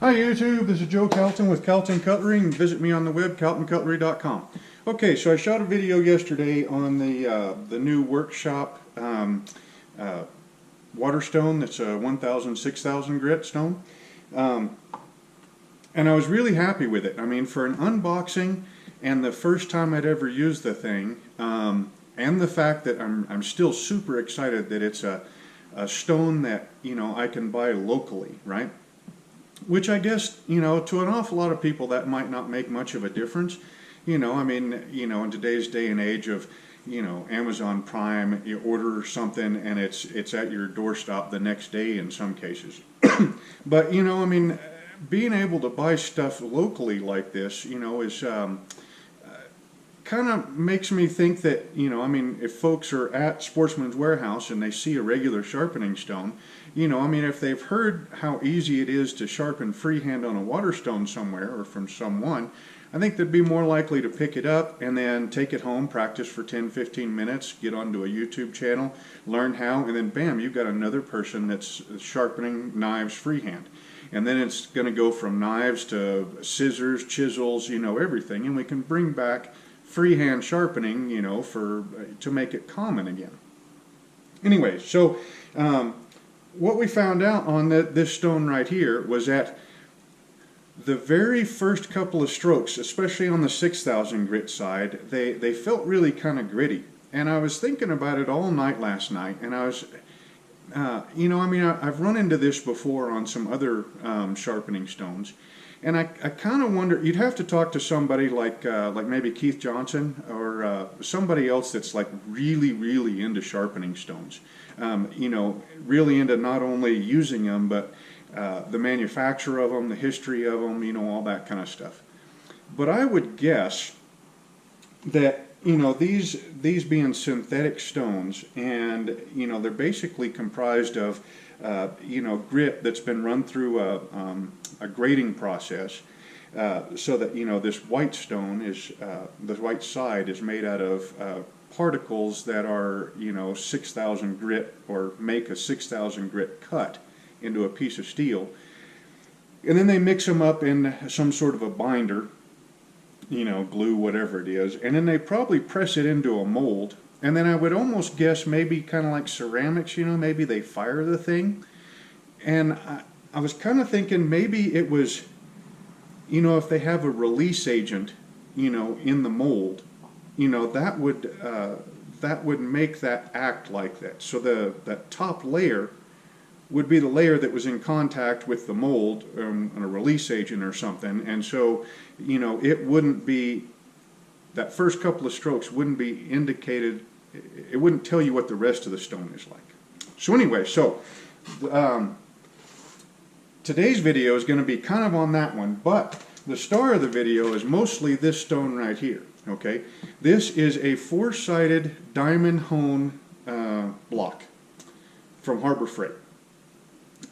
Hi YouTube, this is Joe Calton with Calton Cutlery, and visit me on the web, caltoncutlery.com. Okay, so I shot a video yesterday on the new workshop waterstone. That's a 1000, 6000 grit stone. And I was really happy with it. I mean, for an unboxing and the first time I'd ever used the thing, and the fact that I'm still super excited that it's a stone that, you know, I can buy locally, right? Which I guess, you know, to an awful lot of people that might not make much of a difference. You know, I mean, you know, in today's day and age of, you know, Amazon Prime, you order something and it's at your doorstep the next day in some cases. But, you know, I mean, being able to buy stuff locally like this, you know, is kind of makes me think that, you know, I mean, if folks are at Sportsman's Warehouse and they see a regular sharpening stone, you know, I mean, if they've heard how easy it is to sharpen freehand on a waterstone somewhere or from someone, I think they'd be more likely to pick it up and then take it home, practice for 10-15 minutes, get onto a YouTube channel, learn how, and then bam, you've got another person that's sharpening knives freehand. And then it's going to go from knives to scissors, chisels, you know, everything, and we can bring back freehand sharpening, you know, to make it common again. Anyway, so what we found out on this stone right here was that the very first couple of strokes, especially on the 6000 grit side, they felt really kind of gritty. And I was thinking about it all night last night, and I was, you know, I mean, I've run into this before on some other sharpening stones. And I kind of wonder, you'd have to talk to somebody like maybe Keith Johnson or somebody else that's like really, really into sharpening stones. You know, really into not only using them, but the manufacture of them, the history of them, you know, all that kind of stuff. But I would guess that, you know, these being synthetic stones, and, you know, they're basically comprised of you know, grit that's been run through a grading process, so that, you know, this white stone is, the white side is made out of particles that are, you know, 6000 grit, or make a 6000 grit cut into a piece of steel. And then they mix them up in some sort of a binder, you know, glue, whatever it is, and then they probably press it into a mold. And then I would almost guess maybe kind of like ceramics, you know, maybe they fire the thing. And I was kind of thinking maybe it was, you know, if they have a release agent, you know, in the mold, you know, that would make that act like that. So that top layer would be the layer that was in contact with the mold, and a release agent or something. And so, you know, it wouldn't be, that first couple of strokes wouldn't be indicated, it wouldn't tell you what the rest of the stone is like. So anyway, so today's video is going to be kind of on that one, but the star of the video is mostly this stone right here. Okay, this is a four-sided diamond hone block from Harbor Freight.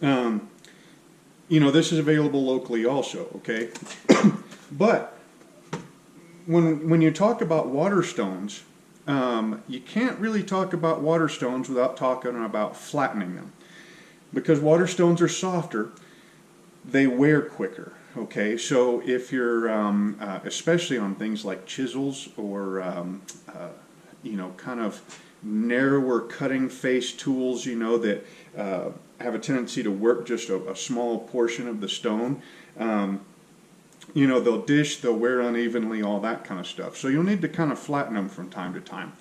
You know, this is available locally also. Okay, but when you talk about waterstones, you can't really talk about waterstones without talking about flattening them, because waterstones are softer, they wear quicker. Okay, so if you're, especially on things like chisels or, you know, kind of narrower cutting face tools, you know, that have a tendency to work just a small portion of the stone, you know, they'll dish, they'll wear unevenly, all that kind of stuff. So you'll need to kind of flatten them from time to time.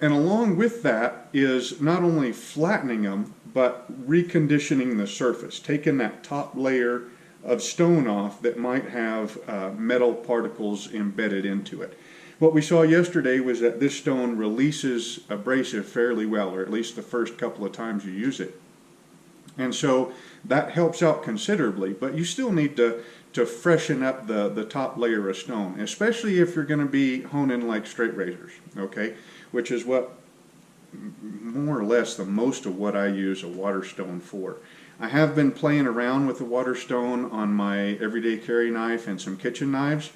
And along with that is not only flattening them, but reconditioning the surface, taking that top layer of stone off that might have metal particles embedded into it. What we saw yesterday was that this stone releases abrasive fairly well, or at least the first couple of times you use it. And so that helps out considerably, but you still need to freshen up the top layer of stone, especially if you're going to be honing like straight razors, okay? Which is what, more or less, the most of what I use a waterstone for. I have been playing around with the waterstone on my everyday carry knife and some kitchen knives.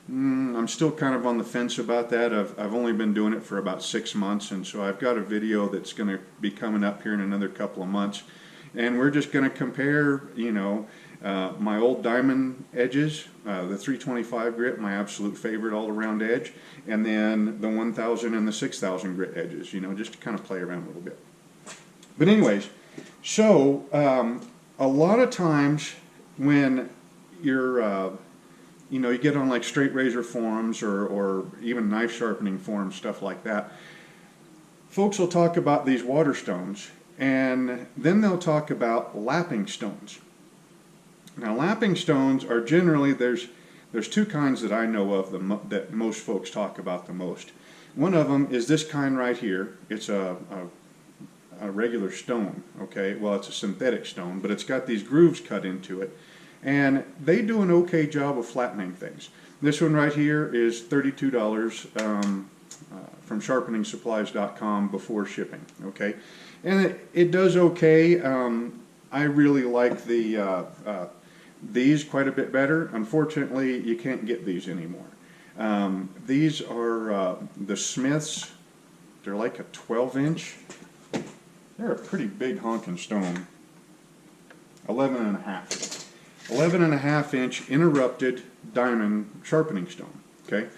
I'm still kind of on the fence about that. I've only been doing it for about 6 months, and so I've got a video that's going to be coming up here in another couple of months. And we're just going to compare, my old diamond edges, the 325 grit, my absolute favorite all-around edge, and then the 1000 and the 6000 grit edges, just to kind of play around a little bit. But anyways, so a lot of times when you're, you get on like straight razor forums or even knife sharpening forums, stuff like that, folks will talk about these waterstones, and then they'll talk about lapping stones. Now, lapping stones are generally, there's two kinds that I know of that most folks talk about the most. One of them is this kind right here. It's a regular stone, okay? Well, it's a synthetic stone, but it's got these grooves cut into it, and they do an okay job of flattening things. This one right here is $32 from sharpeningsupplies.com before shipping, okay? And it does okay. I really like these quite a bit better. Unfortunately, you can't get these anymore. These are the Smiths. They're like a 12-inch. They're a pretty big honking stone. 11.5 inch interrupted diamond sharpening stone, okay?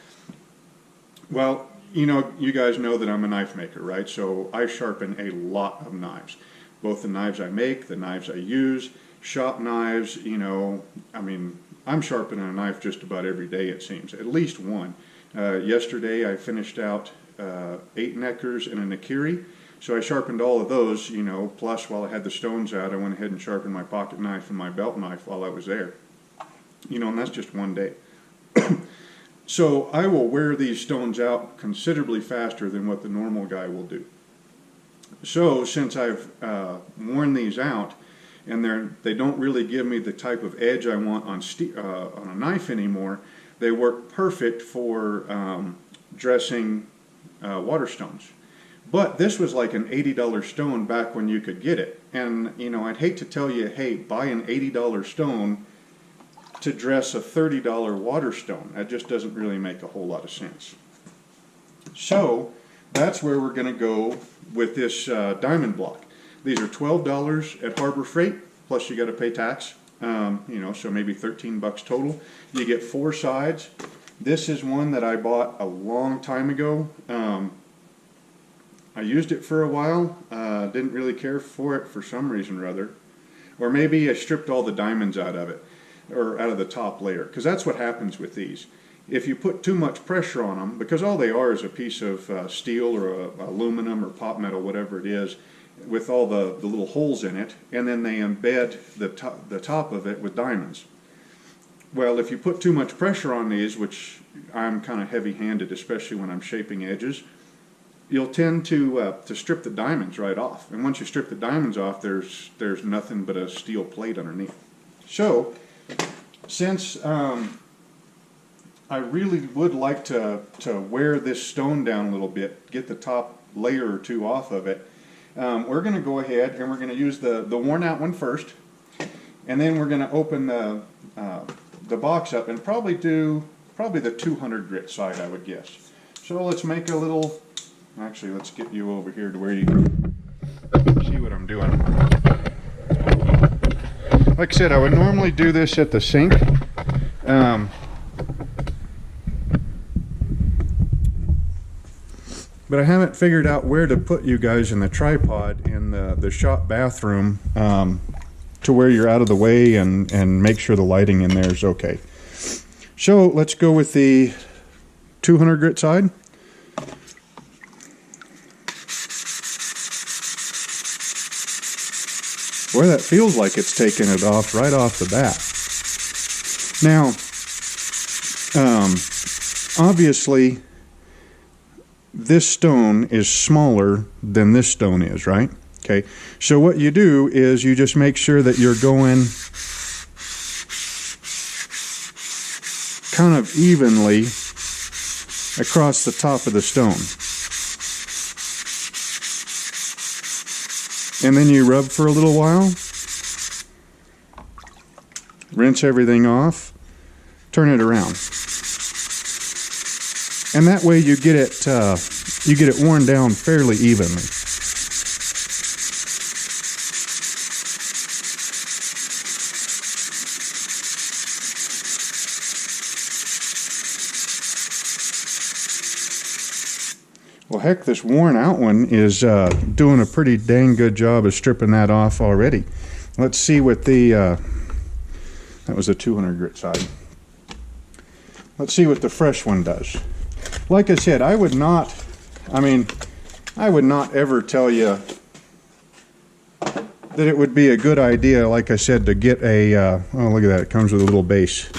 Well, you guys know that I'm a knife maker, right? So I sharpen a lot of knives. Both the knives I make, the knives I use, shop knives, I'm sharpening a knife just about every day, it seems, at least one. Yesterday I finished out 8 neckers and a nakiri, so I sharpened all of those, plus while I had the stones out, I went ahead and sharpened my pocket knife and my belt knife while I was there. And that's just one day. So I will wear these stones out considerably faster than what the normal guy will do. So since I've worn these out, and they don't really give me the type of edge I want on a knife anymore, they work perfect for dressing waterstones. But this was like an $80 stone back when you could get it. And, I'd hate to tell you, hey, buy an $80 stone to dress a $30 waterstone. That just doesn't really make a whole lot of sense. So that's where we're going to go with this diamond block. These are $12 at Harbor Freight, plus you got to pay tax, so maybe 13 bucks total. You get 4 sides. This is one that I bought a long time ago. I used it for a while, didn't really care for it for some reason or other. Or maybe I stripped all the diamonds out of it, or out of the top layer, because that's what happens with these. If you put too much pressure on them, because all they are is a piece of steel or aluminum or pot metal, whatever it is, with all the little holes in it, and then they embed the top of it with diamonds. Well, if you put too much pressure on these, which I'm kind of heavy-handed, especially when I'm shaping edges, you'll tend to strip the diamonds right off. And once you strip the diamonds off, there's nothing but a steel plate underneath. So, since I really would like to wear this stone down a little bit, get the top layer or two off of it, we're going to go ahead and we're going to use the worn out one first, and then we're going to open the box up and probably do the 200 grit side, I would guess. So let's make a little, actually let's get you over here to where you can see what I'm doing. Like I said, I would normally do this at the sink. But I haven't figured out where to put you guys in the tripod in the shop bathroom to where you're out of the way and make sure the lighting in there is okay. So let's go with the 200 grit side. Boy, that feels like it's taking it off right off the bat. Now, obviously, this stone is smaller than this stone is, right? Okay, so what you do is you just make sure that you're going kind of evenly across the top of the stone. And then you rub for a little while, rinse everything off, turn it around. And that way you get it worn down fairly evenly. Well, heck, this worn out one is doing a pretty dang good job of stripping that off already. Let's see what the, that was a 200 grit side. Let's see what the fresh one does. Like I said, I would not ever tell you that it would be a good idea, like I said, to get a, oh, look at that, it comes with a little base.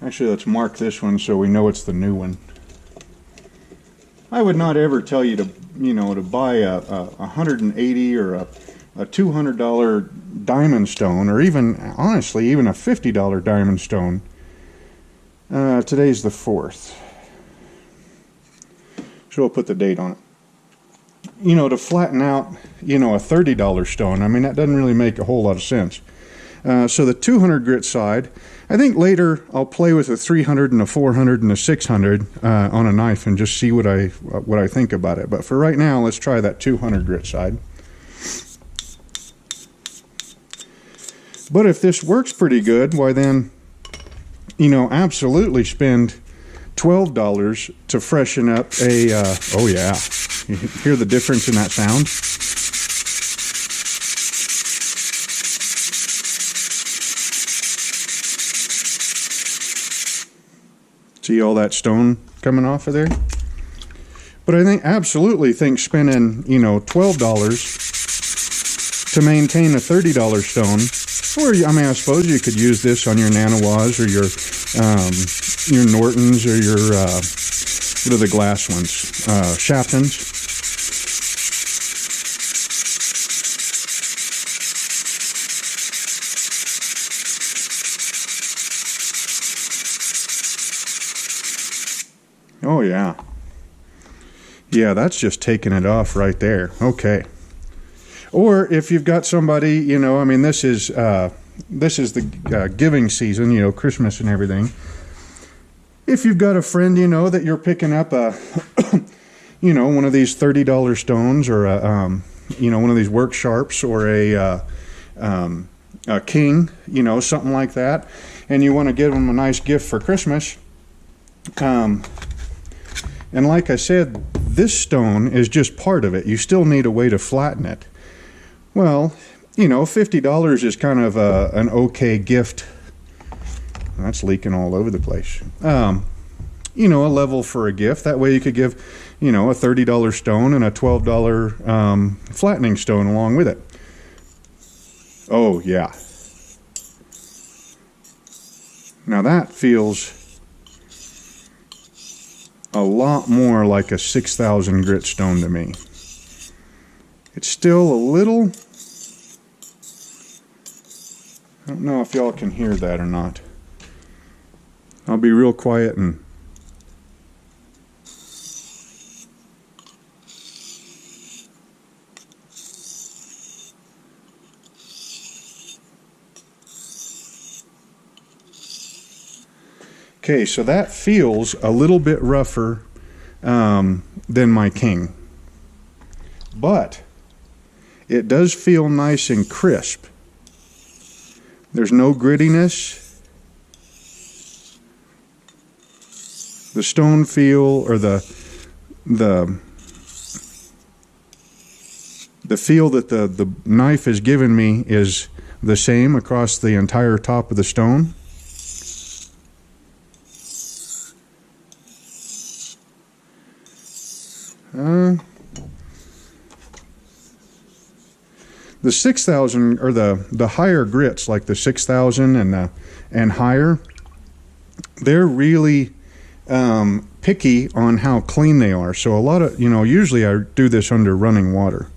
Actually, let's mark this one so we know it's the new one. I would not ever tell you to, to buy a $180 or a $200 diamond stone, or even, honestly, even a $50 diamond stone. Today's the 4th. So we'll put the date on it. To flatten out, a $30 stone, I mean, that doesn't really make a whole lot of sense. So the 200 grit side, I think later I'll play with a 300 and a 400 and a 600 on a knife and just see what I think about it. But for right now, let's try that 200 grit side. But if this works pretty good, why then, absolutely spend $12 to freshen up a, oh yeah, you hear the difference in that sound? See all that stone coming off of there? But I absolutely think spending, $12 to maintain a $30 stone, or I suppose you could use this on your Nanawas or your Nortons or your, what are the glass ones? Shaptons. Oh yeah. Yeah, that's just taking it off right there. Okay. Or if you've got somebody, this is the giving season, Christmas and everything. If you've got a friend, that you're picking up a, one of these $30 stones, or a, one of these worksharps, or a king, something like that, and you want to give them a nice gift for Christmas. And like I said, this stone is just part of it. You still need a way to flatten it. Well, $50 is kind of an okay gift. That's leaking all over the place. A level for a gift. That way you could give, a $30 stone and a $12 flattening stone along with it. Oh, yeah. Now that feels a lot more like a 6,000 grit stone to me. It's still a little, I don't know if y'all can hear that or not. I'll be real quiet and okay, so that feels a little bit rougher than my king, but it does feel nice and crisp. There's no grittiness. The stone feel, or the feel that the knife has given me is the same across the entire top of the stone. The 6,000, or the higher grits, like the 6,000 and higher, they're really picky on how clean they are. So a lot of, usually I do this under running water.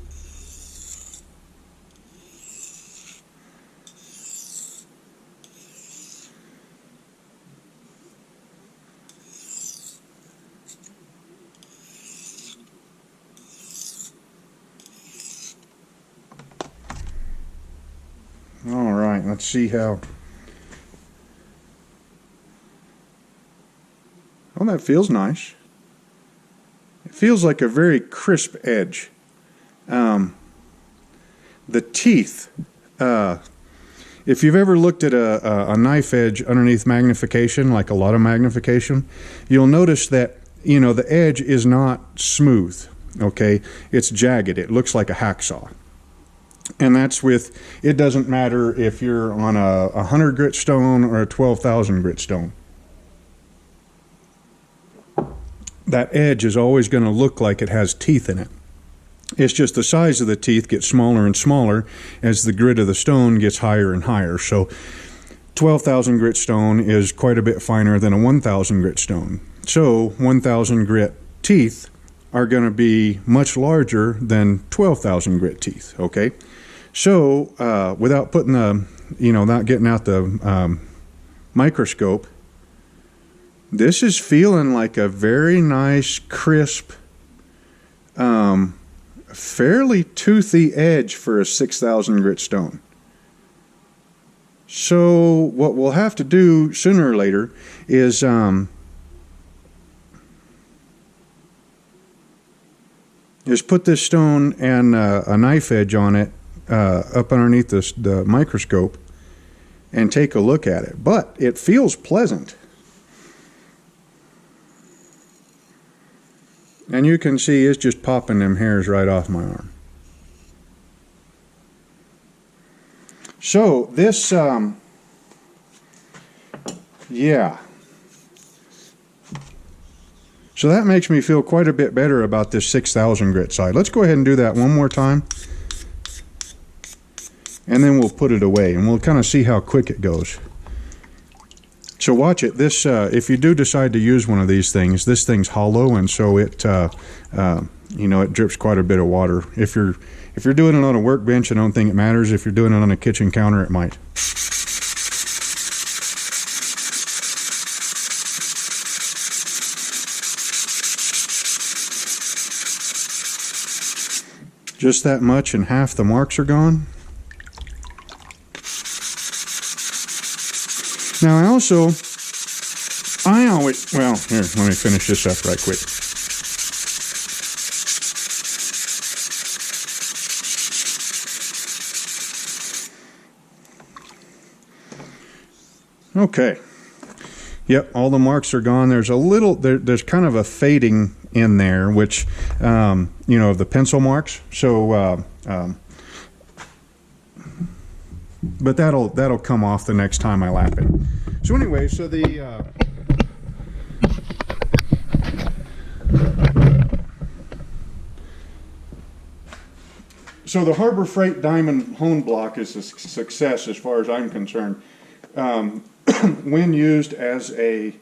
All right, let's see how. Oh, that feels nice. It feels like a very crisp edge. The teeth, if you've ever looked at a knife edge underneath magnification, like a lot of magnification, you'll notice that, you know, the edge is not smooth, okay? It's jagged. It looks like a hacksaw. And that's with, it doesn't matter if you're on a 100 grit stone or a 12,000 grit stone. That edge is always going to look like it has teeth in it. It's just the size of the teeth gets smaller and smaller as the grit of the stone gets higher and higher. So 12,000 grit stone is quite a bit finer than a 1,000 grit stone. So 1,000 grit teeth are going to be much larger than 12,000 grit teeth, okay? So without putting the, you know, not getting out the microscope, this is feeling like a very nice, crisp, fairly toothy edge for a 6,000 grit stone. So what we'll have to do sooner or later is put this stone and a knife edge on it up underneath the microscope and take a look at it. But it feels pleasant. And you can see it's just popping them hairs right off my arm. So this, yeah. So that makes me feel quite a bit better about this 6,000 grit side. Let's go ahead and do that one more time. And then we'll put it away and we'll kind of see how quick it goes. So watch it. This, if you do decide to use one of these things, this thing's hollow, and so it, you know, it drips quite a bit of water. If you're doing it on a workbench, I don't think it matters. If you're doing it on a kitchen counter, it might. Just that much, and half the marks are gone. Now I always, well, here, let me finish this up right quick. Okay. Yep, all the marks are gone. There's a little, there's kind of a fading in there, which, you know, of the pencil marks. So, but that'll come off the next time I lap it. So anyway, so the Harbor Freight diamond hone block is a success as far as I'm concerned. When used as a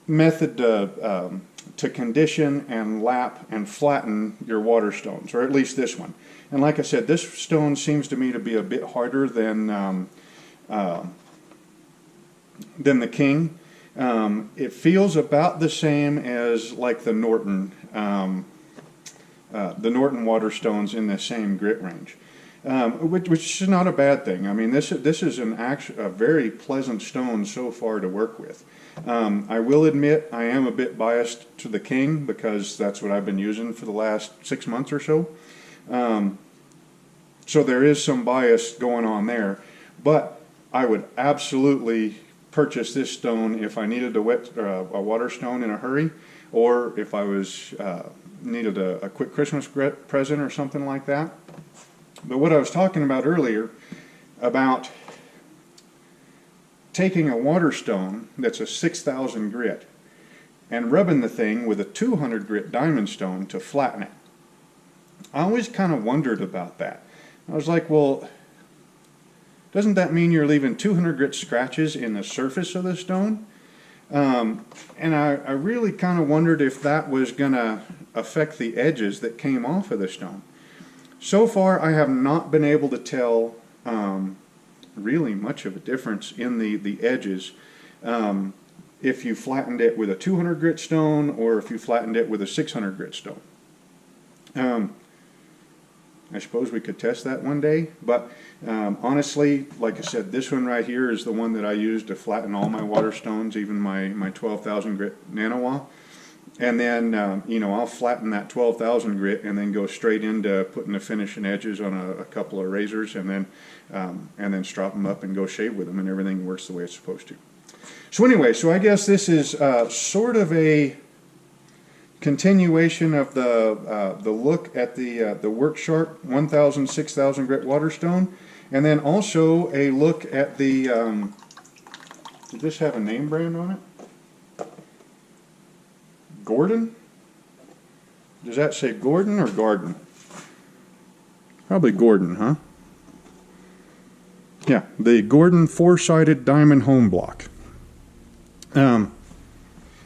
method to condition and lap and flatten your water stones, or at least this one. And like I said, this stone seems to me to be a bit harder than the King. It feels about the same as like the Norton water stones in the same grit range, which is not a bad thing. I mean, this is a very pleasant stone so far to work with. I will admit I am a bit biased to the King because that's what I've been using for the last 6 months or so. So there is some bias going on there, but I would absolutely purchase this stone if I needed a water stone in a hurry, or if I was needed a quick Christmas present or something like that. But what I was talking about earlier about taking a water stone that's a 6,000 grit and rubbing the thing with a 200 grit diamond stone to flatten it. I always kind of wondered about that. I was like, well, doesn't that mean you're leaving 200 grit scratches in the surface of the stone? And I really kind of wondered if that was going to affect the edges that came off of the stone. So far, I have not been able to tell really much of a difference in the edges if you flattened it with a 200 grit stone or if you flattened it with a 600 grit stone. I suppose we could test that one day, but honestly, like I said, this one right here is the one that I use to flatten all my water stones, even my 12,000 grit nanowa. And then, you know, I'll flatten that 12,000 grit and then go straight into putting the finishing edges on a couple of razors, and then strop them up and go shave with them, and everything works the way it's supposed to. So anyway, so I guess this is sort of a continuation of the look at the worksharp 1000, 6000 grit waterstone, and then also a look at the, did this have a name brand on it? Gordon? Does that say Gordon or Garden? Probably Gordon, huh? Yeah, the Gordon four-sided diamond home block. At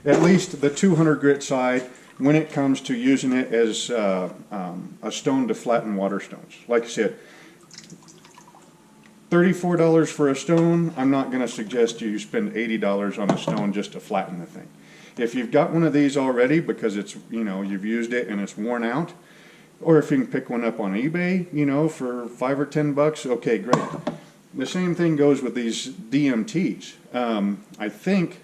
least the 200 grit side, when it comes to using it as a stone to flatten waterstones. Like I said, $34 for a stone. I'm not going to suggest you spend $80 on a stone just to flatten the thing. If you've got one of these already because it's, you know, you've used it and it's worn out, or if you can pick one up on eBay, you know, for $5 or $10, okay, great. The same thing goes with these DMTs. I think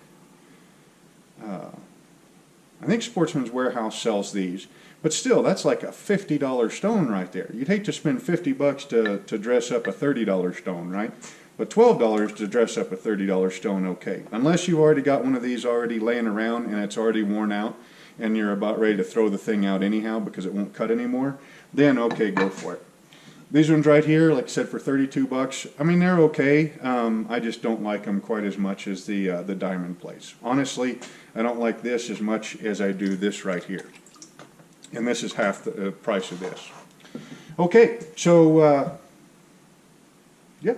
Sportsman's Warehouse sells these, but still, that's like a $50 stone right there. You'd hate to spend $50 to dress up a $30 stone, right? But $12 to dress up a $30 stone, okay. Unless you've already got one of these already laying around and it's already worn out and you're about ready to throw the thing out anyhow because it won't cut anymore, then okay, go for it. These ones right here, like I said, for $32, I mean, they're okay. I just don't like them quite as much as the diamond plates. Honestly, I don't like this as much as I do this right here. And this is half the price of this. Okay, so, yeah.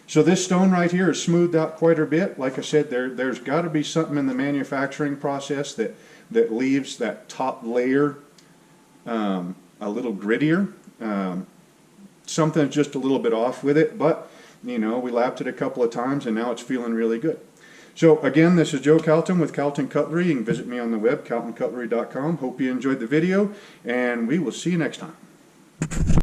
So this stone right here is smoothed out quite a bit. Like I said, there's got to be something in the manufacturing process that leaves that top layer a little grittier. Something's just a little bit off with it, but you know, we lapped it a couple of times and now it's feeling really good. So again, this is Joe Calton with Calton Cutlery. You can visit me on the web, caltoncutlery.com. Hope you enjoyed the video, and we will see you next time.